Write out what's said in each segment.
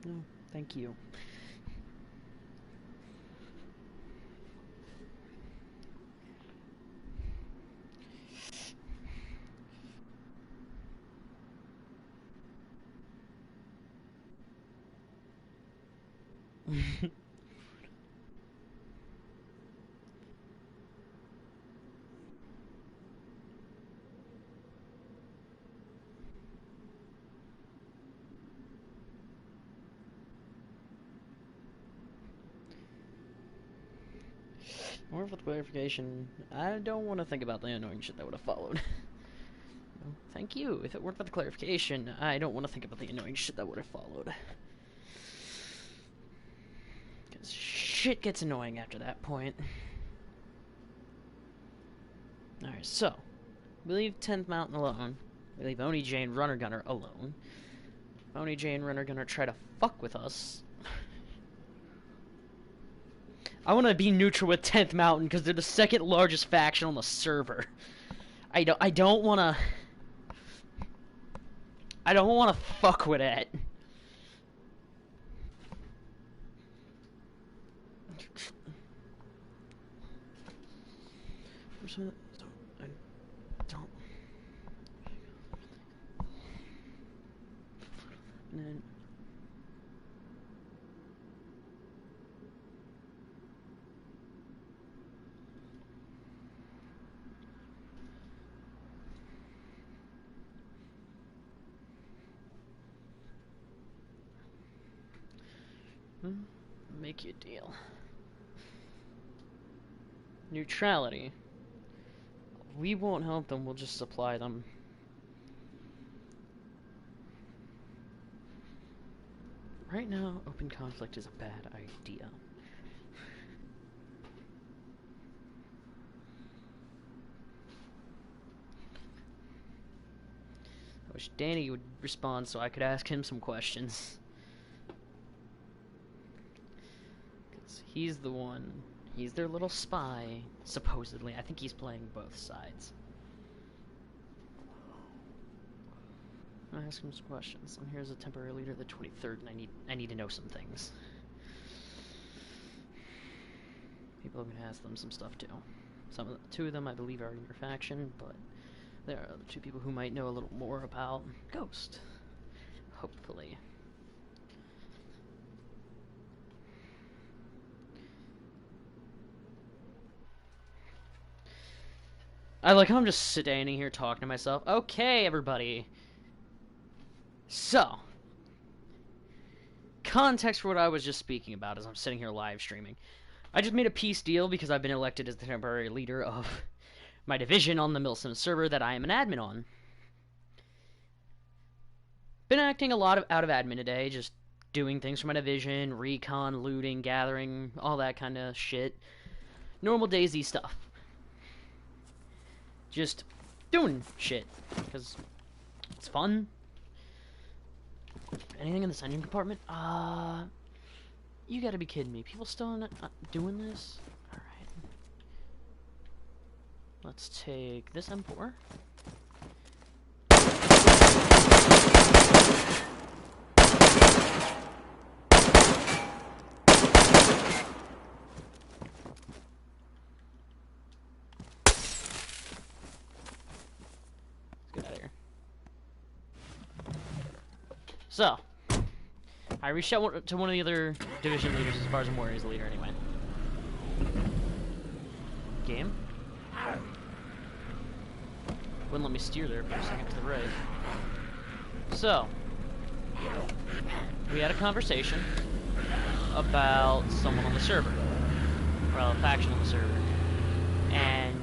No, thank you. More with clarification, I don't want to think about the annoying shit that would have followed. No, thank you. If it weren't for the clarification, I don't want to think about the annoying shit that would have followed. Because shit gets annoying after that point. Alright, so. We leave 10th Mountain alone. We leave Oni J and Runner Gunner alone. Oni J and Runner Gunner try to fuck with us. I want to be neutral with 10th Mountain because they're the second largest faction on the server. I don't want to... I don't want to fuck with it. I don't... And then... Make you a deal. Neutrality. We won't help them, we'll just supply them. Right now, open conflict is a bad idea. I wish Danny would respond so I could ask him some questions. Because he's the one. He's their little spy, supposedly. I think he's playing both sides. I ask him some questions. I'm here as a temporary leader of the 23rd, and I need to know some things. People are gonna ask them some stuff too. Two of them I believe are in your faction, but there are other two people who might know a little more about Ghost. Hopefully. I like how I'm just standing here talking to myself. Okay, everybody. So, context for what I was just speaking about as I'm sitting here live streaming. I just made a peace deal because I've been elected as the temporary leader of my division on the Milsim server that I am an admin on. Been acting a lot out of admin today, just doing things for my division, recon, looting, gathering, all that kind of shit. Normal Dayz stuff. Just doing shit, because it's fun. Anything in this engine compartment? You gotta be kidding me. People still not doing this? Alright. Let's take this M4. So, I reached out to one of the other division leaders as far as I'm aware he's the leader anyway. Game? Wouldn't let me steer there for a second to the right. So, we had a conversation about someone on the server. Well, a faction on the server. And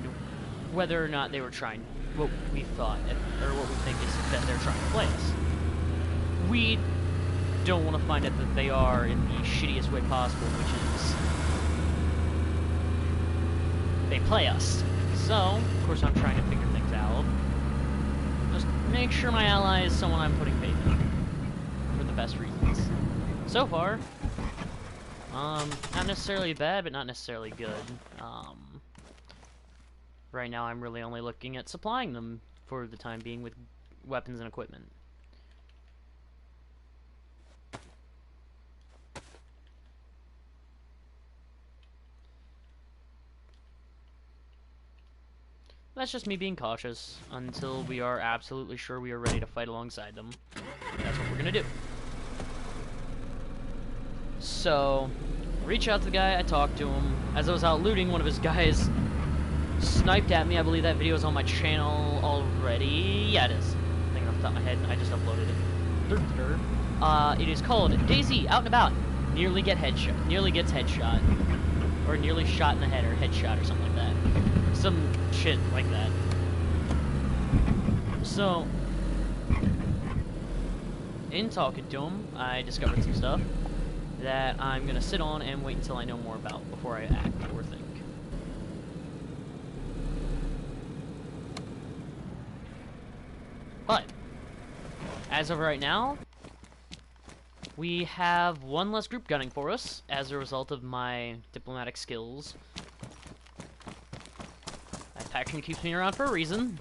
whether or not they were trying, what we thought, or what we think is that they're trying to play us. We don't want to find out that they are in the shittiest way possible, which is they play us. So, of course, I'm trying to figure things out. Just make sure my ally is someone I'm putting faith in for the best reasons. So far, not necessarily bad, but not necessarily good. Right now, I'm really only looking at supplying them for the time being with weapons and equipment. That's just me being cautious until we are absolutely sure we are ready to fight alongside them. That's what we're gonna do. So, reach out to the guy, I talked to him. As I was out looting, one of his guys sniped at me. I believe that video is on my channel already. Yeah, it is. I'm thinking off the top of my head, I just uploaded it. It is called Dayz Out and About. Nearly gets headshot. Or nearly shot in the head, or headshot, or something like that. Some shit like that. So, in talking to him, I discovered some stuff that I'm gonna sit on and wait until I know more about before I act or think. But, as of right now, we have one less group gunning for us as a result of my diplomatic skills. That faction keeps me around for a reason.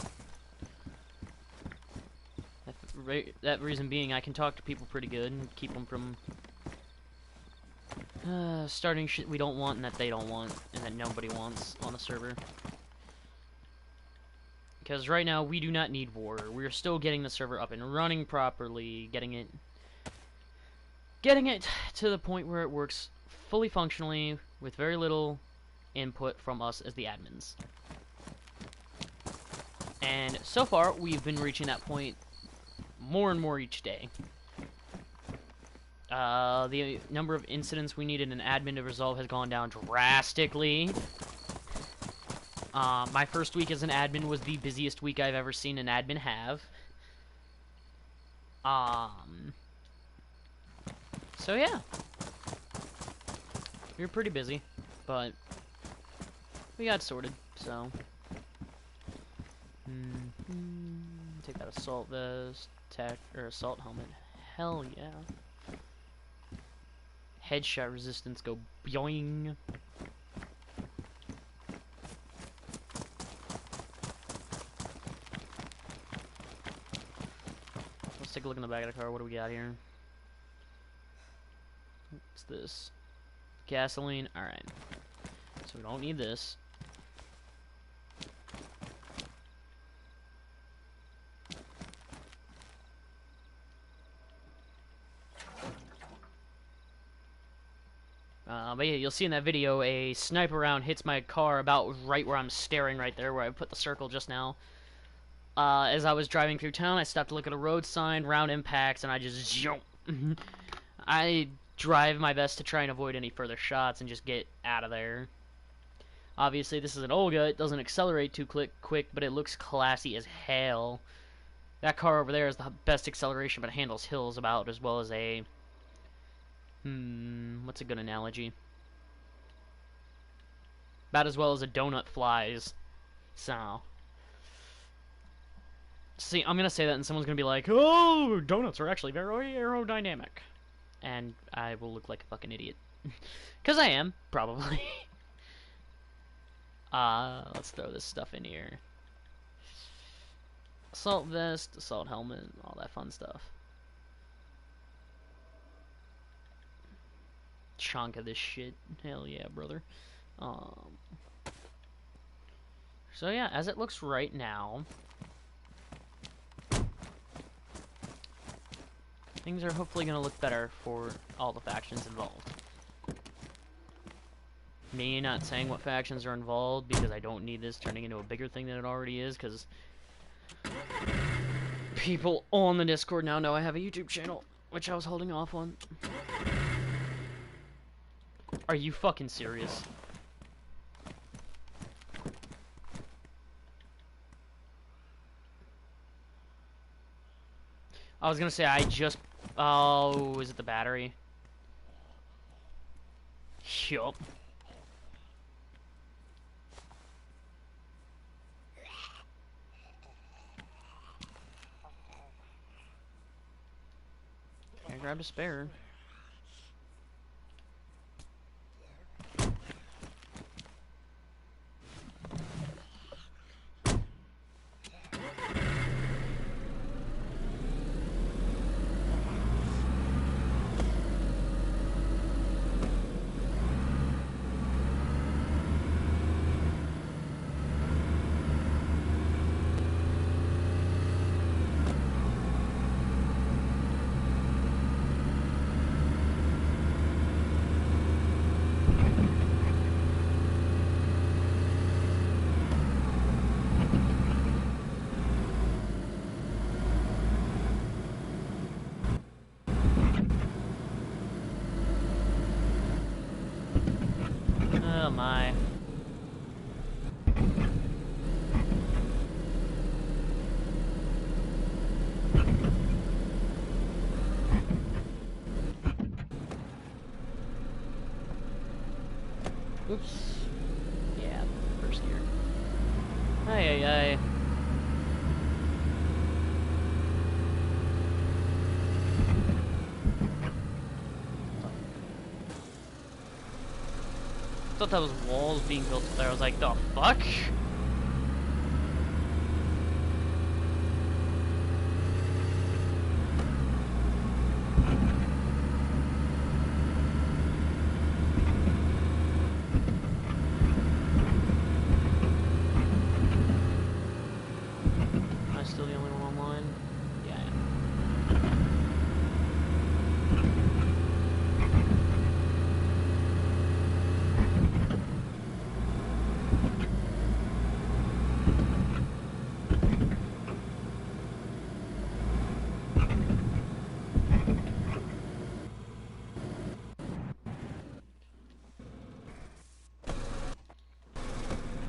That reason being I can talk to people pretty good and keep them from starting shit we don't want and that they don't want and that nobody wants on the server. Because right now we do not need war. We're still getting the server up and running properly, getting it to the point where it works fully functionally with very little input from us as the admins. And so far, we've been reaching that point more and more each day. The number of incidents we needed an admin to resolve has gone down drastically. My first week as an admin was the busiest week I've ever seen an admin have. So yeah. We were pretty busy, but we got sorted, so. Take that assault vest, assault helmet. Hell yeah. Headshot resistance go boing. Let's take a look in the back of the car. What do we got here? What's this? Gasoline. Alright. So we don't need this. But yeah, you'll see in that video a sniper round hits my car about right where I'm staring right there, where I put the circle just now. As I was driving through town, I stopped to look at a road sign, round impacts, and I just jump. I drive my best to try and avoid any further shots and just get out of there. Obviously, this is an Olga. It doesn't accelerate too quick, but it looks classy as hell. That car over there is the best acceleration, but it handles hills about as well as a... what's a good analogy? About as well as a donut flies. So... See, I'm gonna say that and someone's gonna be like, oh, donuts are actually very aerodynamic. And I will look like a fucking idiot. Because I am, probably. Let's throw this stuff in here. Assault vest, assault helmet, all that fun stuff. Chunk of this shit. Hell yeah, brother. So yeah, as it looks right now, things are hopefully going to look better for all the factions involved. Me not saying what factions are involved because I don't need this turning into a bigger thing than it already is, because people on the Discord now know I have a YouTube channel, which I was holding off on. Are you fucking serious? I was gonna say, I just... Oh, is it the battery? Yup. I grabbed a spare. Oh my. Oops. Yeah, first gear. Ay, ay, ay. Thought that was walls being built up there. I was like, the fuck? Am I still the only one online? Yeah, I am.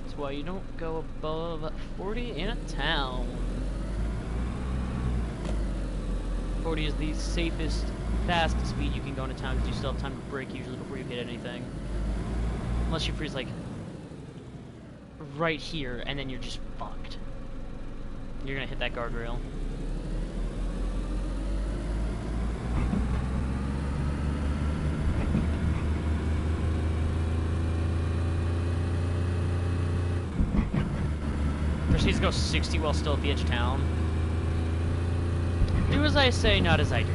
That's why you don't go above 40 in a town. 40 is the safest, fastest speed you can go in a town because you still have time to brake usually before you hit anything. Unless you freeze like right here and then you're just fucked. You're gonna hit that guardrail. Proceeds to go 60 while still at the edge of town. Do as I say, not as I do.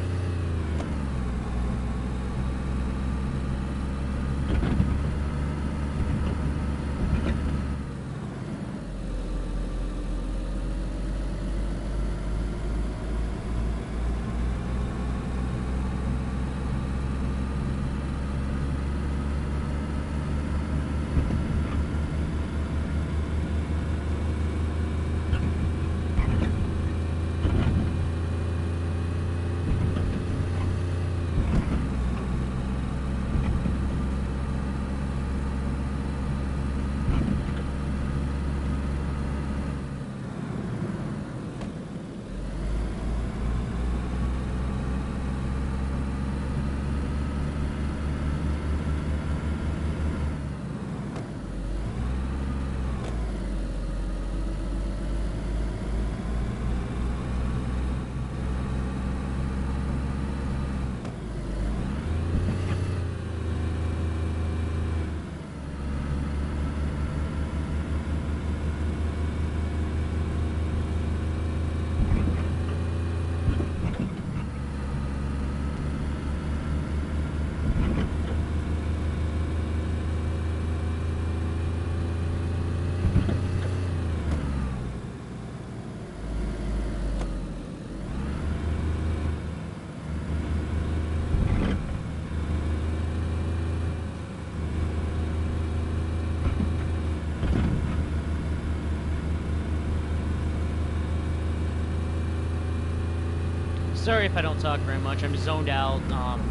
Sorry if I don't talk very much. I'm zoned out,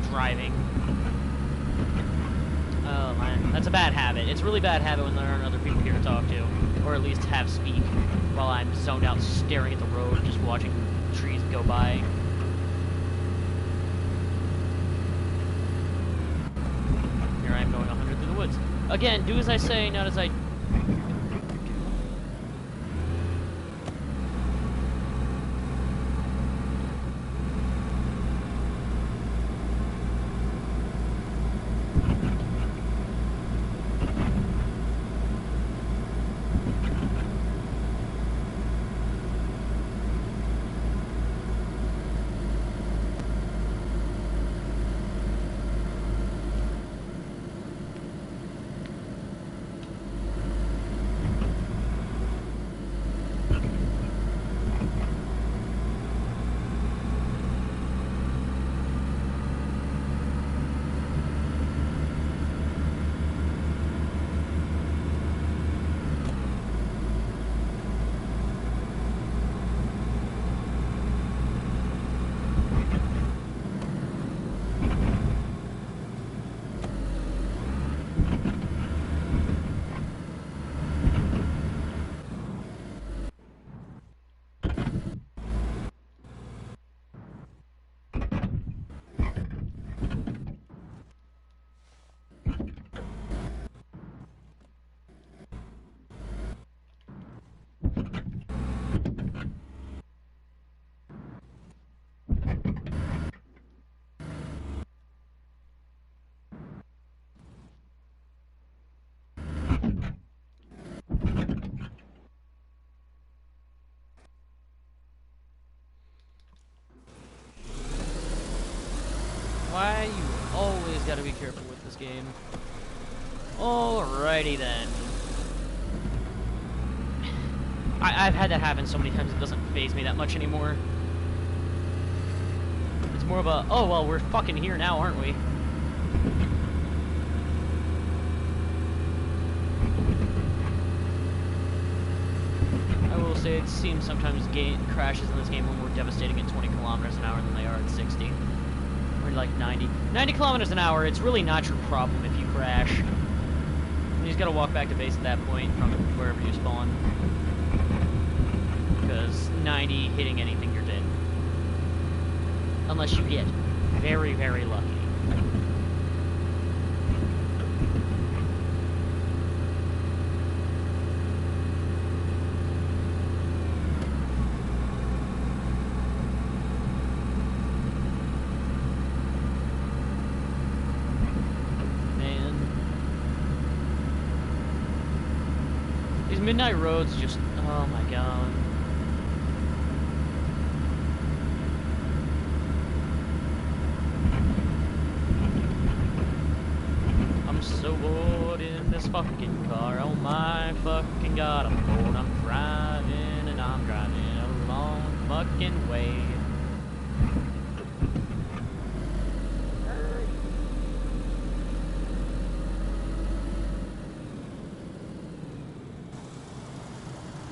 driving. Oh man, that's a bad habit. It's a really bad habit when there aren't other people here to talk to, or at least have speak, while I'm zoned out staring at the road, just watching trees go by. Here I am going 100 through the woods. Again, do as I say, not as I... Why you always gotta be careful with this game. Alrighty then. I've had that happen so many times it doesn't faze me that much anymore. It's more of a, oh well, we're fucking here now, aren't we? I will say it seems sometimes crashes in this game are more devastating at 20 kilometers an hour than they are at 60. Or like 90. 90 kilometers an hour, it's really not your problem if you crash. You just gotta walk back to base at that point from wherever you spawn. Because 90 hitting anything, you're dead. Unless you get very, very lucky. Midnight roads just, oh my god. I'm so bored in this fucking car. Oh my fucking god, I'm bored. I'm driving and I'm driving a long fucking way.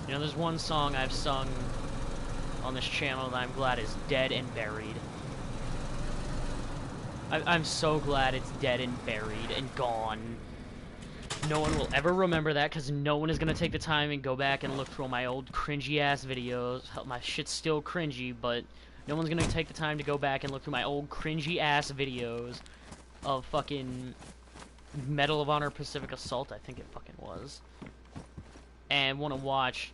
You know, there's one song I've sung on this channel that I'm glad is dead and buried. I'm so glad it's dead and buried and gone. No one will ever remember that because no one is going to take the time and go back and look through all my old cringy-ass videos. My shit's still cringy, but no one's going to take the time to go back and look through my old cringy-ass videos of fucking Medal of Honor Pacific Assault, I think it fucking was. And want to watch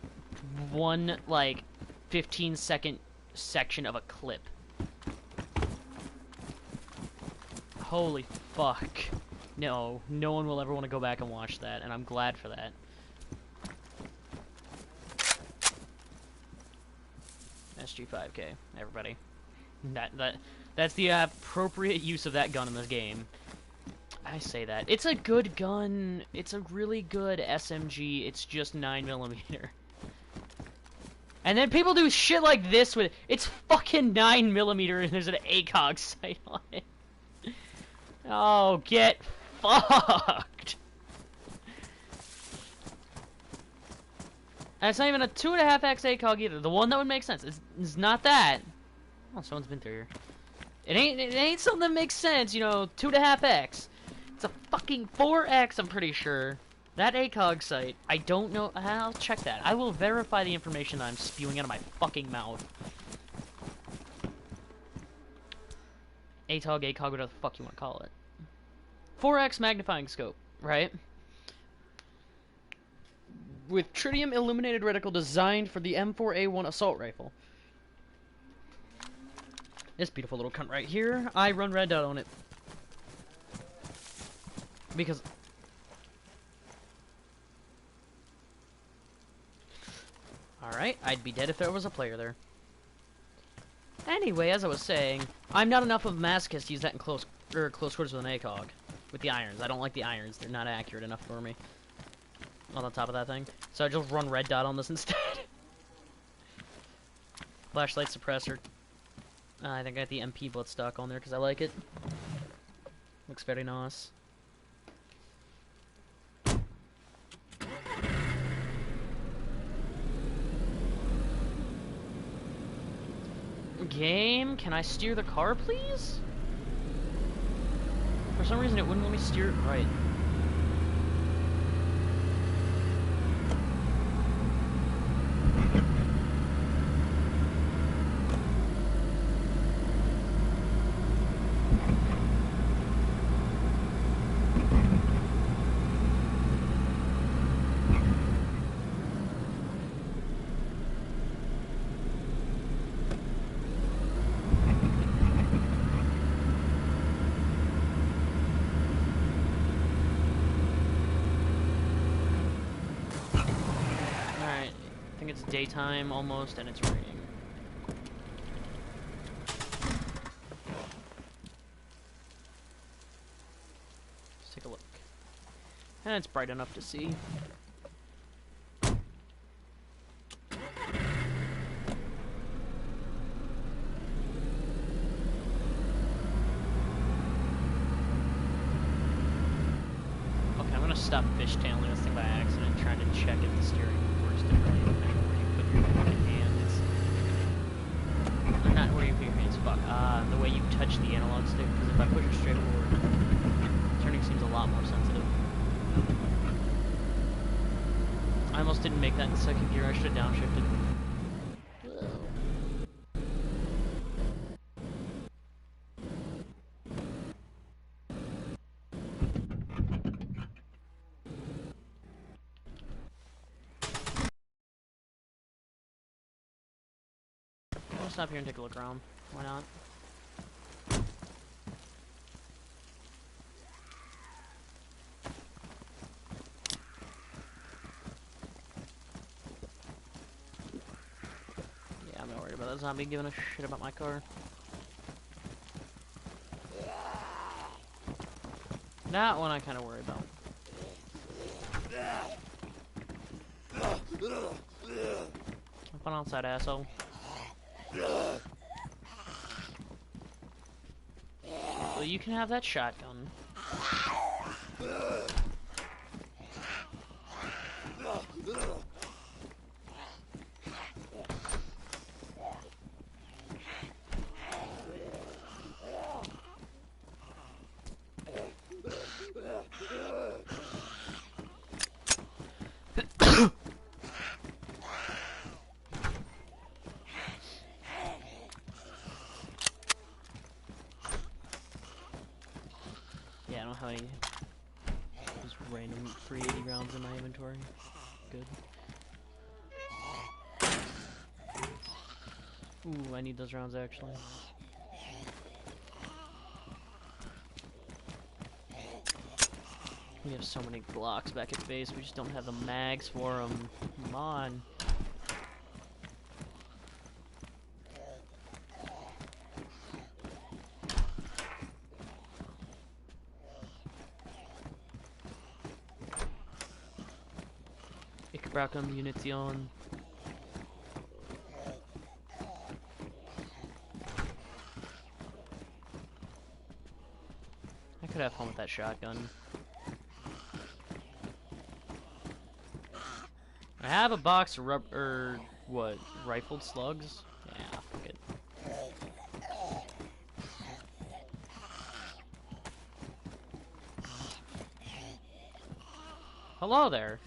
one, like, 15-second section of a clip. Holy fuck. No, no one will ever want to go back and watch that, and I'm glad for that. SG-5K, everybody. That's the appropriate use of that gun in this game. I say that. It's a good gun. It's a really good SMG. It's just 9mm. And then people do shit like this with it. It's fucking 9mm and there's an ACOG sight on it. Oh, get fucked. And it's not even a 2.5x ACOG either. The one that would make sense. It's not that. Oh, someone's been through here. It ain't something that makes sense, you know, 2.5x. It's a fucking 4x, I'm pretty sure. That ACOG site, I don't know. I'll check that. I will verify the information that I'm spewing out of my fucking mouth. ACOG, whatever the fuck you want to call it. 4x magnifying scope, right? With tritium illuminated reticle designed for the M4A1 assault rifle. This beautiful little cunt right here, I run red dot on it. Because... Alright, I'd be dead if there was a player there. Anyway, as I was saying, I'm not enough of a masochist to use that in close quarters with an ACOG. With the irons. I don't like the irons. They're not accurate enough for me. On the top of that thing. So I just run red dot on this instead. Flashlight suppressor. I think I got the MP blood stock on there because I like it. Looks very nice. Game, can I steer the car, please? For some reason, it wouldn't let me steer it right. Daytime almost, and it's raining. And it's bright enough to see. Stop fishtailing this thing by accident, trying to check if the steering works differently depending on where you put your fucking hands. Not where you put your hands, fuck. The way you touch the analog stick, because if I push it straight forward, turning seems a lot more sensitive. I almost didn't make that in second gear, I should have downshifted. I'll stop here and take a look around. Why not? Yeah, I'm not worried about that zombie giving a shit about my car. That one I kind of worry about. Up on outside, asshole. Well, you can have that shotgun. Yeah, I don't have any just random 380 rounds in my inventory. Good. Ooh, I need those rounds actually. We have so many Glocks back at base, we just don't have the mags for them. Come on. Ich brauche Munition. I could have fun with that shotgun. I have a box of rifled slugs? Yeah, fuck it. Hello there.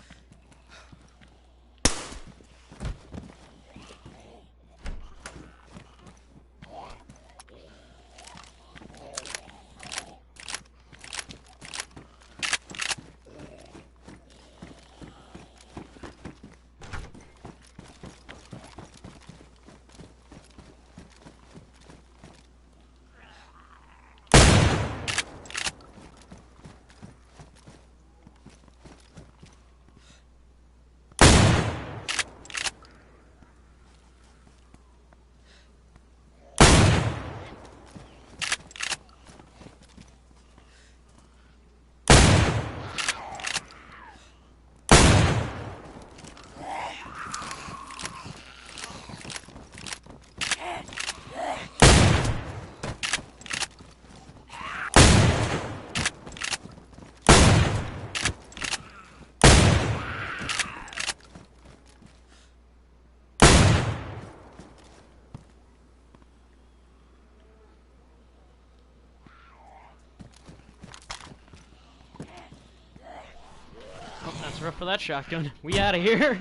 That's rough for that shotgun. We out of here.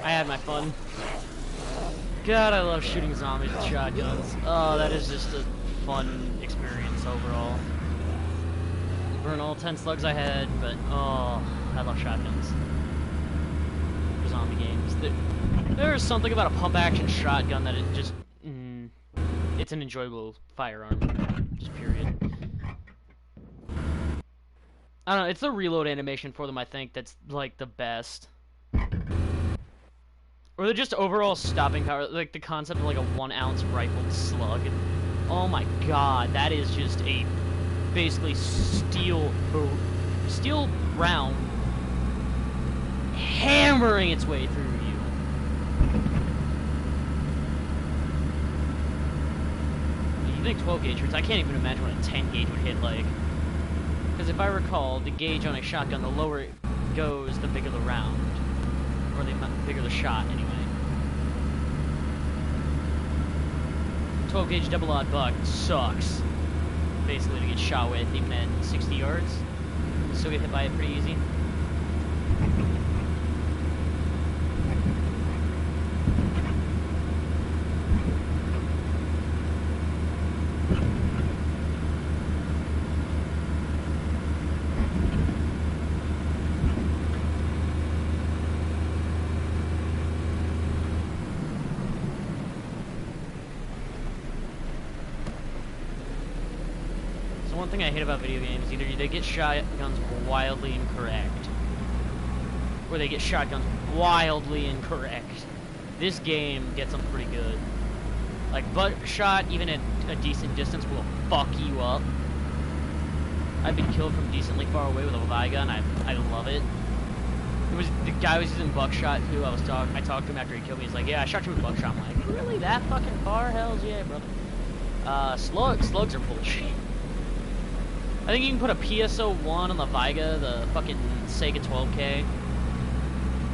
I had my fun. God, I love shooting zombies with shotguns. Oh, that is just a fun experience overall. Burn all 10 slugs I had, but oh, I love shotguns. For zombie games. There is something about a pump-action shotgun that it just... it's an enjoyable firearm. Just period. I don't know, it's the reload animation for them, I think, that's, like, the best. Or they're just overall stopping power, like, the concept of, like, a 1-ounce rifled slug. Oh my god, that is just a, basically, steel steel round hammering its way through you. You think 12 gauge hurts? I can't even imagine what a 10 gauge would hit like. Because if I recall, the gauge on a shotgun, the lower it goes, the bigger the round. Or the bigger the shot, anyway. 12 gauge double aught buck sucks. Basically to get shot with, even at 60 yards. You still get hit by it pretty easy. One thing I hate about video games, either they get shotguns wildly incorrect, or they get shotguns wildly incorrect. This game gets them pretty good. Like, butt shot, even at a decent distance, will fuck you up. I've been killed from decently far away with a Vigun. I love it. It was the guy was using buckshot too. I talked to him after he killed me. He's like, "Yeah, I shot you with buckshot." I'm like, "Really? That fucking far? Hell's yeah, brother." Slugs are bullshit. I think you can put a PSO-1 on the Viga, the fucking Sega 12K.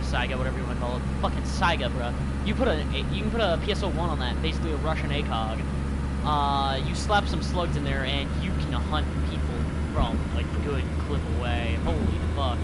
Saiga, whatever you want to call it. Fucking Saiga, bro. You can put a PSO-1 on that, basically a Russian ACOG. You slap some slugs in there and you can hunt people from, like, a good clip away. Holy fuck.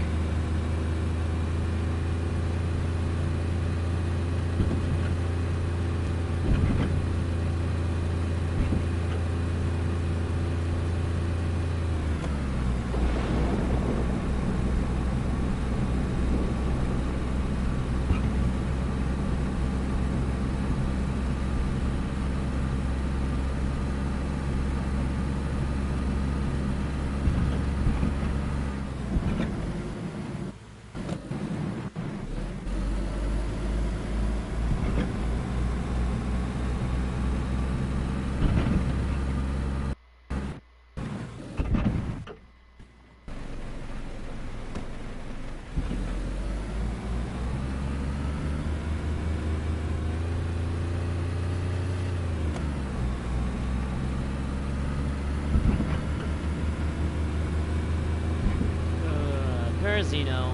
Zeno.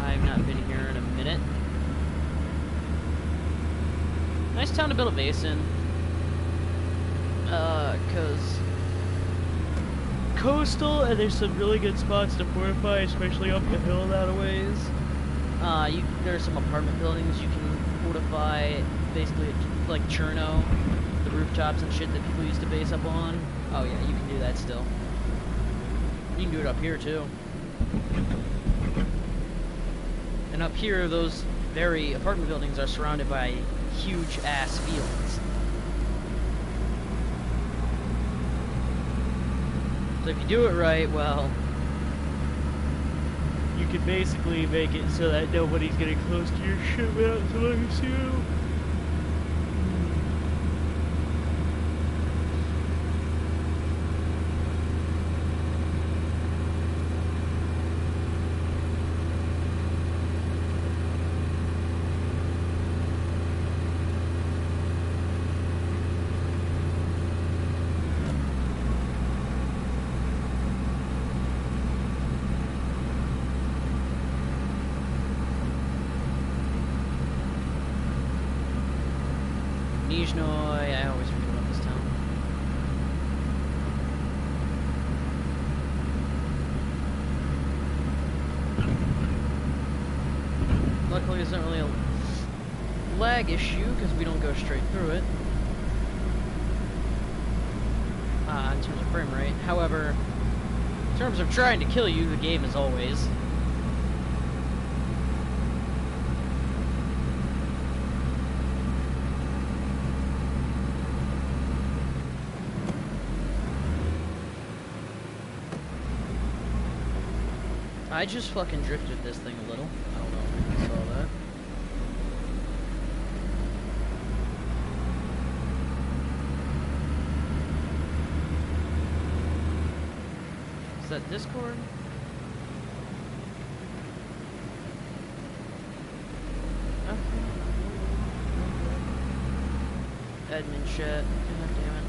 I've not been here in a minute. Nice town to build a base in. Cause coastal and there's some really good spots to fortify, especially up the hill that a ways. There's some apartment buildings you can fortify, basically like Cherno, the rooftops and shit that people used to base up on. Oh yeah, you can do that still. You can do it up here too. And up here, those very apartment buildings are surrounded by huge ass fields. So if you do it right, well, you can basically make it so that nobody's getting close to your shit without someone see you. I always forget about this town. Luckily, it's not really a lag issue because we don't go straight through it. In terms of frame rate. However, in terms of trying to kill you, the game is always. I just fucking drifted this thing a little. I don't know if you saw that. that Discord? Okay. Admin chat. God damn it.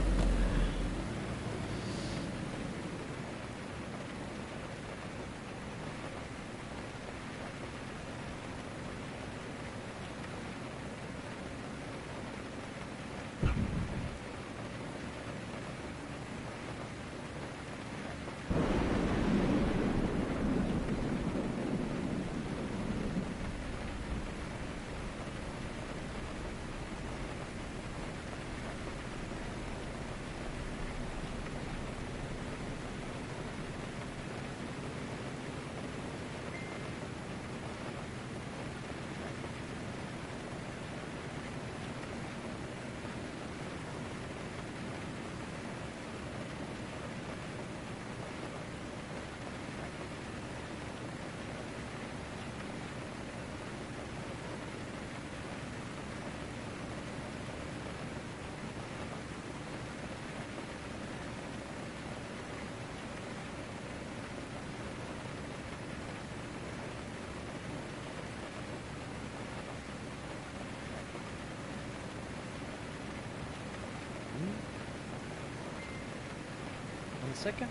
One second.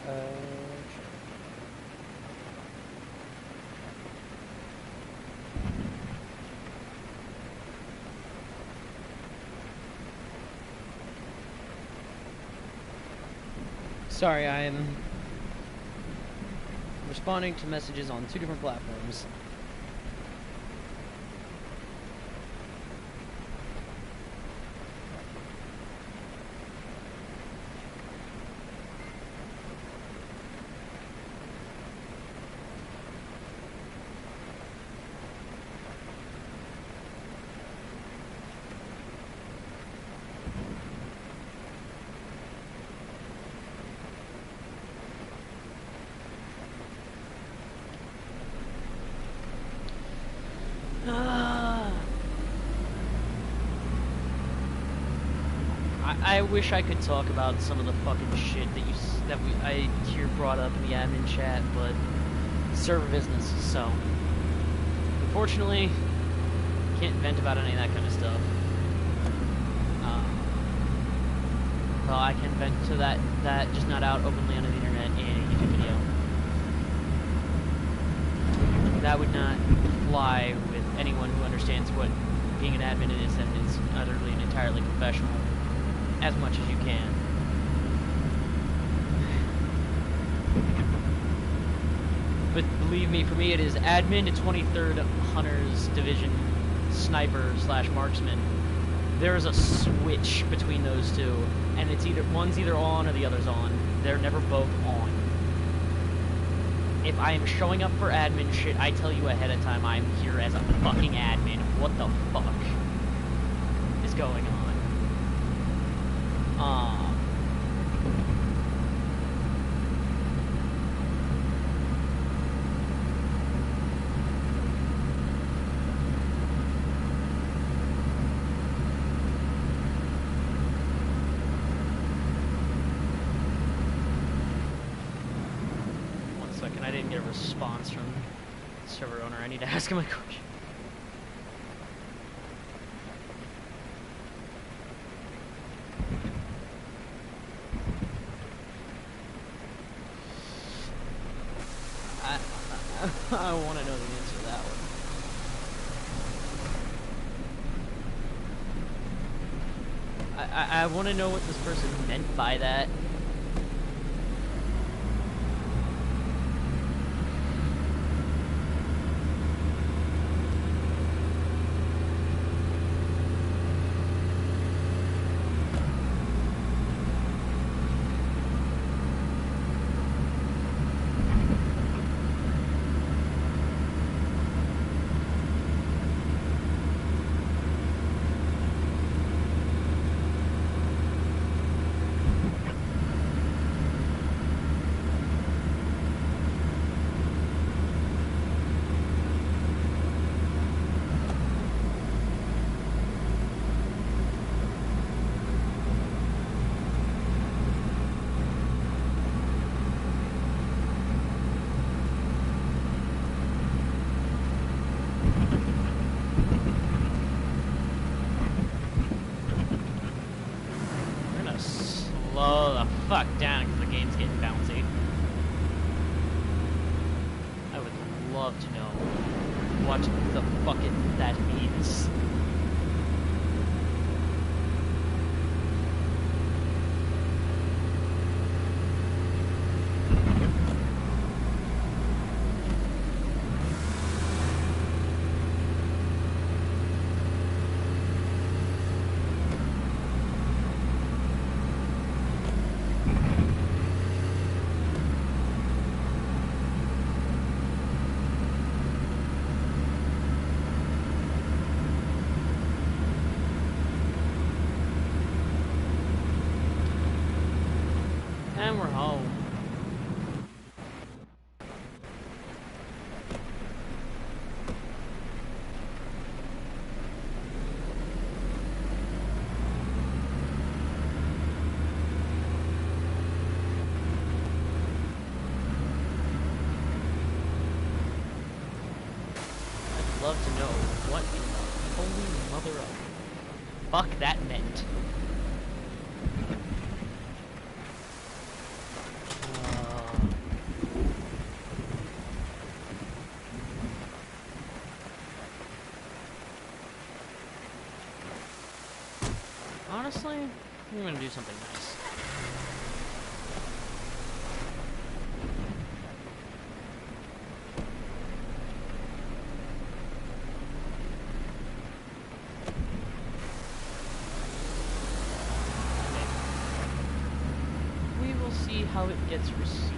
Sorry, I am responding to messages on 2 different platforms. I wish I could talk about some of the fucking shit that I hear brought up in the admin chat, but server business. So, unfortunately, can't vent about any of that kind of stuff. Well, I can vent to that just not out openly on the internet in a YouTube video. That would not fly with anyone who understands what being an admin is, and is utterly and entirely professional, as much as you can. But believe me, for me it is admin to 23rd Hunters Division Sniper / Marksman. There is a switch between those two, and it's one's either on or the other's on. They're never both on. If I am showing up for admin shit, I tell you ahead of time I'm here as a fucking admin. What the fuck is going on? One second, I didn't get a response from the server owner. I need to ask him a question. I want to know the answer to that one. I want to know what this person meant by that. the fuck down because the game's getting bouncy. I would love to know what the fuck that means. And we're home. I'd love to know what in the holy mother of fuck that meant. Honestly, I'm gonna do something nice. We will see how it gets received.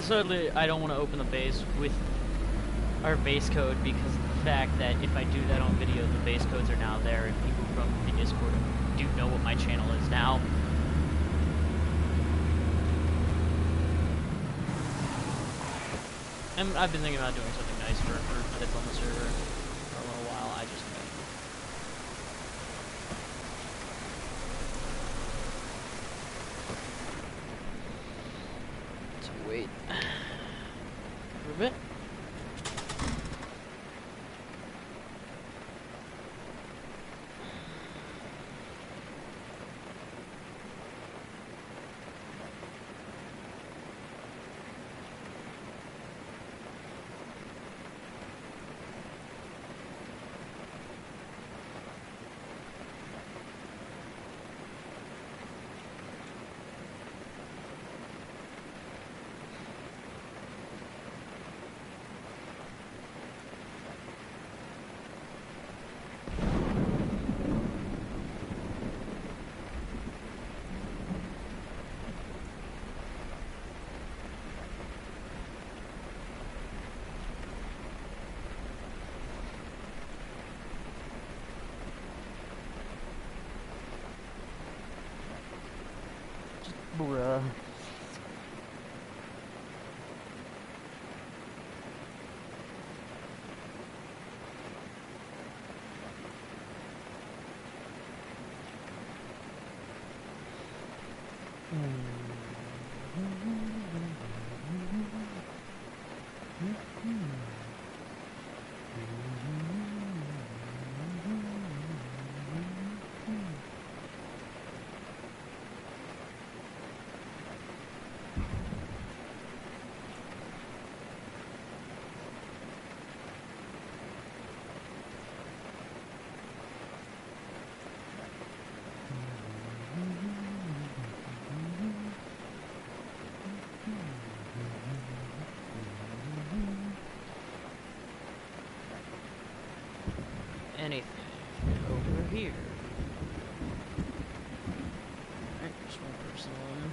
Certainly, I don't want to open the base with our base code because of the fact that if I do that on video, the base codes are now there, and people from the Discord do know what my channel is now. And I've been thinking about doing something nice for a group that's on the server for a little while. I just wait for a bit. Bruh. Anything over here? Alright, just one person on.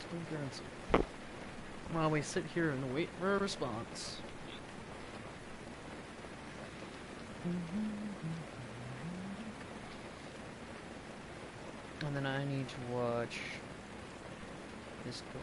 cryptocurrency. While we sit here and wait for a response. And then I need to watch this go.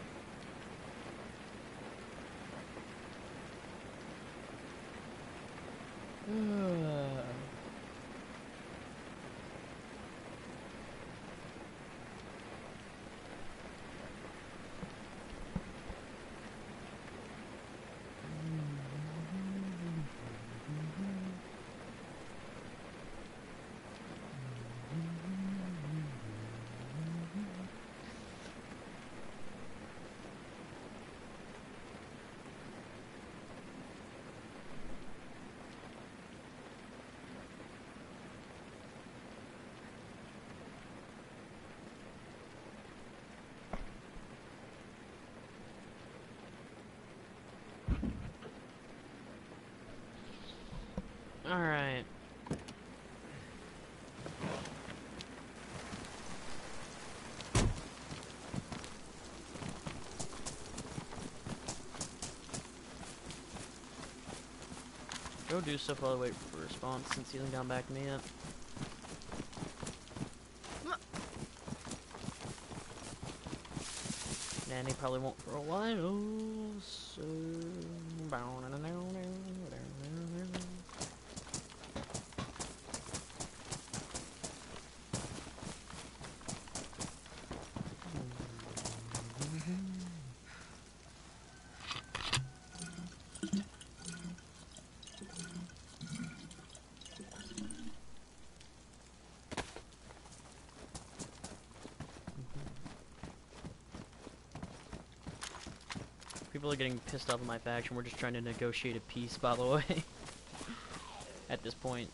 Alright. Go do stuff while I wait for a response since he hasn't gone back to me yet. And he probably won't for a while, so... People are getting pissed off at my faction. We're just trying to negotiate a peace, by the way. At this point,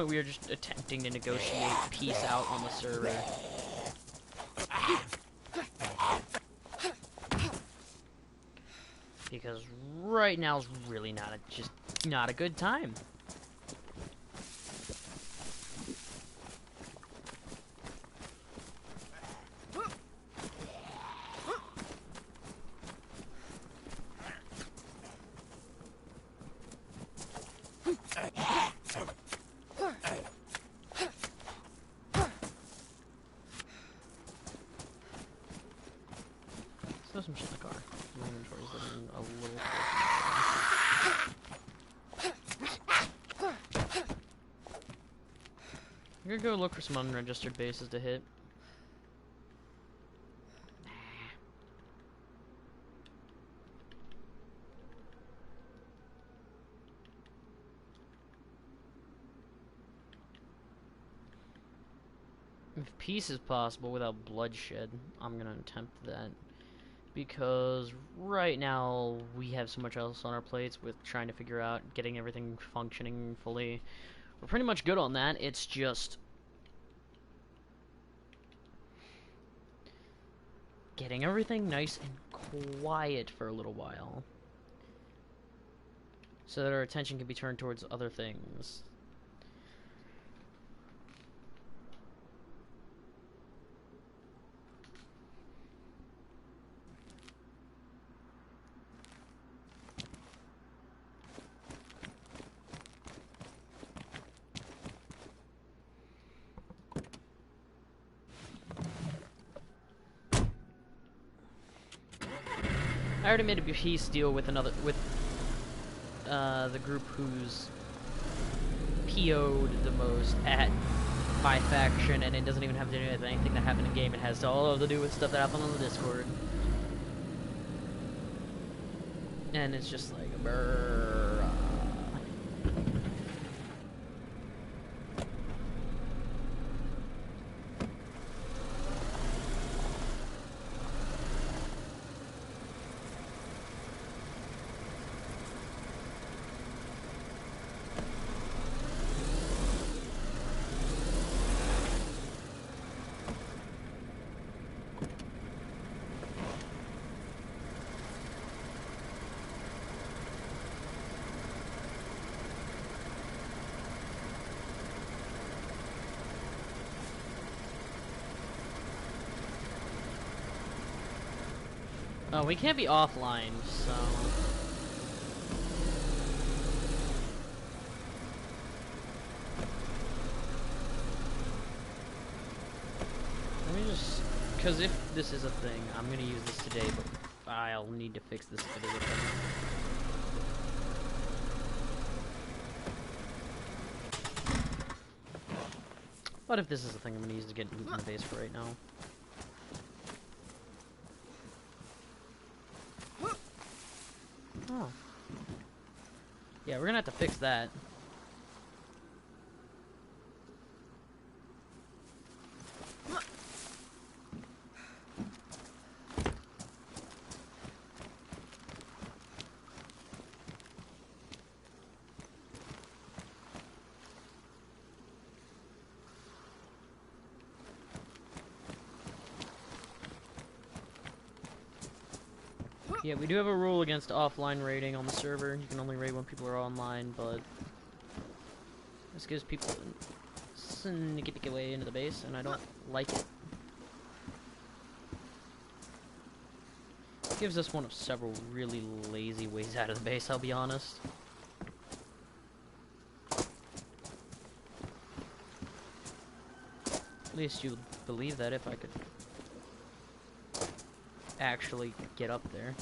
we are just attempting to negotiate peace out on the server. Because right now is really not a good time. Throw some shit in the car. My inventory's looking a little full. I'm gonna go look for some unregistered bases to hit. If peace is possible without bloodshed, I'm gonna attempt that. Because right now we have so much else on our plates with trying to figure out getting everything functioning fully. We're pretty much good on that. It's just getting everything nice and quiet for a little while so that our attention can be turned towards other things. I already made a peace deal with the group who's PO'd the most at my faction, and it doesn't even have to do with anything that happened in game. It has all to do with stuff that happened on the Discord. And it's just like, brrr. Oh, we can't be offline, so... Let me just... Because if this is a thing, I'm going to use this today, but I'll need to fix this for the weekend. But if this is a thing, I'm going to use to get loot in the base for right now. Oh. Yeah, we're going to have to fix that. Yeah, we do have a rule against offline raiding on the server. You can only raid when people are online, but this gives people a sneaky way into the base, and I don't like it. It gives us one of several really lazy ways out of the base, I'll be honest. At least you'd believe that if I could actually get up there.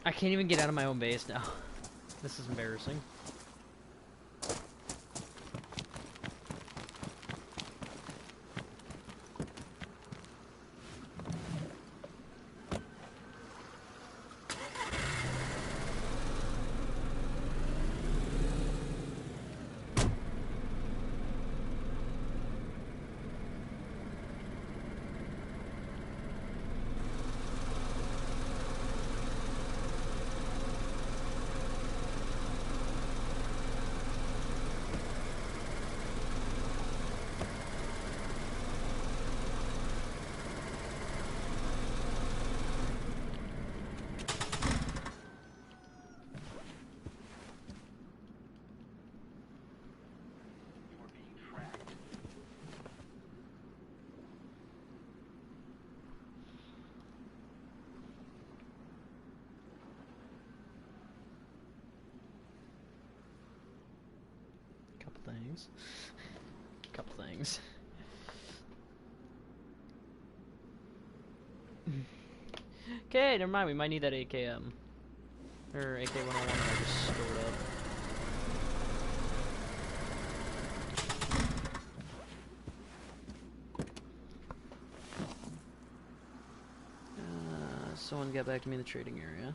I can't even get out of my own base now. This is embarrassing. Couple things. Okay, never mind. We might need that AKM or AK-101 that I just stored up. Someone get back to me in the trading area.